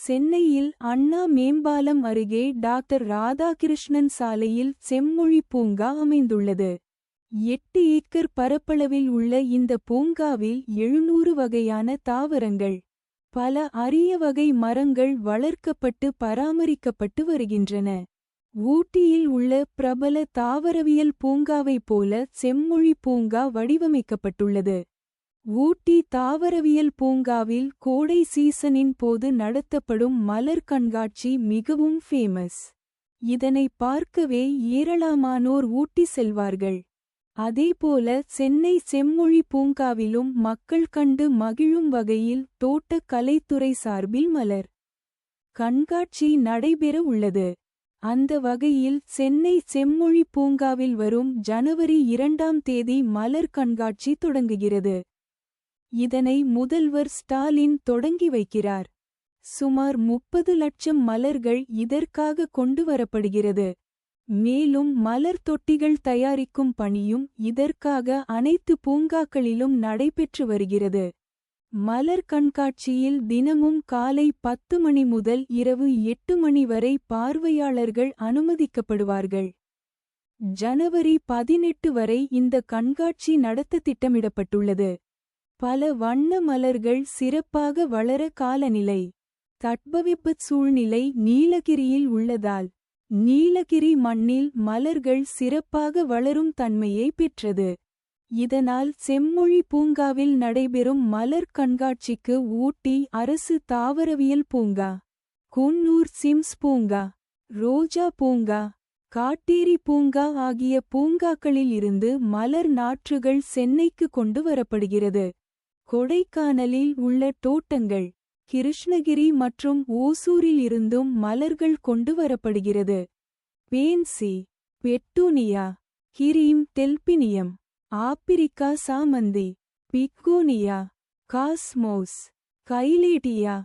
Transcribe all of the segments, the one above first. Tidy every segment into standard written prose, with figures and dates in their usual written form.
சென்னையில் அண்ணா மேம்பாலம் அருகே டாக்டர் ராதாகிருஷ்ணன் சாலையில் செம்மொழி பூங்கா அமைந்துள்ளது. 8 ஏக்கர் பரப்பளவில் உள்ள இந்த பூங்காவில் 700 வகையான தாவரங்கள், பல அரிய வகை மரங்கள் வளர்க்கப்பட்டு பராமரிக்கப்பட்டு வருகின்றன. ஊட்டியில் உள்ள பிரபல தாவரவியல் பூங்காவைப் போல செம்மொழி பூங்கா வடிவமைக்கப்பட்டுள்ளது. ஊட்டி தாவரவியல் பூங்காவில் கோடை சீசனின் போது நடத்தப்படும் மலர் கண்காட்சி மிகவும் ஃபேமஸ். இதனை பார்க்கவே ஏராளமானோர் ஊட்டி செல்வார்கள். அதேபோல சென்னை செம்மொழி பூங்காவிலும் மக்கள் கண்டு மகிழும் வகையில் தோட்டக் கலைத்துறை சார்பில் மலர் கண்காட்சி நடைபெற உள்ளது. அந்த வகையில் சென்னை செம்மொழி பூங்காவில் வரும் ஜனவரி 2ஆம் தேதி மலர் கண்காட்சி தொடங்குகிறது. இதனை முதல்வர் ஸ்டாலின் தொடங்கி வைக்கிறார். சுமார் 30 லட்சம் மலர்கள் இதற்காக கொண்டு வரப்படுகிறது. மேலும் மலர் தொட்டிகள் தயாரிக்கும் பணியும் இதற்காக அனைத்து பூங்காக்களிலும் நடைபெற்று வருகிறது. மலர் கண்காட்சியில் தினமும் காலை 10 மணி முதல் இரவு 8 மணி வரை பார்வையாளர்கள் அனுமதிக்கப்படுவார்கள். ஜனவரி 18 வரை இந்த கண்காட்சி நடத்த திட்டமிடப்பட்டுள்ளது. பல வண்ண மலர்கள் சிறப்பாக வளர காலநிலை தட்பவெப்ப சூழ்நிலை நீலகிரியில் உள்ளதால் நீலகிரி மண்ணில் மலர்கள் சிறப்பாக வளரும் தன்மையை பெற்றது. இதனால் செம்மொழி பூங்காவில் நடைபெறும் மலர் கண்காட்சிக்கு ஊட்டி அரசு தாவரவியல் பூங்கா, குன்னூர் சிம்ஸ் பூங்கா, ரோஜா பூங்கா, காட்டேரி பூங்கா ஆகிய பூங்காக்களில் இருந்து மலர் நாற்றுகள் சென்னைக்கு கொண்டு வரப்படுகிறது. கொடைக்கானலில் உள்ள தோட்டங்கள், கிருஷ்ணகிரி மற்றும் ஓசூரில் இருந்தும் மலர்கள் கொண்டு வரப்படுகிறது. Pansy, petunia, cream delphinium, Africa சாமந்தி, பிக்கோனியா, காஸ்மோஸ், கைலேட்டியா,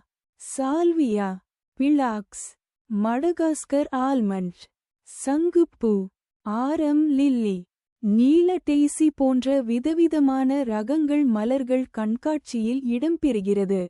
சால்வியா, பிளாக்ஸ், மடகாஸ்கர் ஆல்மண்ட், சங்குப்பூ, ஆரம் லில்லி, நீல டெய்சி போன்ற விதவிதமான ரகங்கள் மலர்கள் கண்காட்சியில் இடம்பெறுகிறது.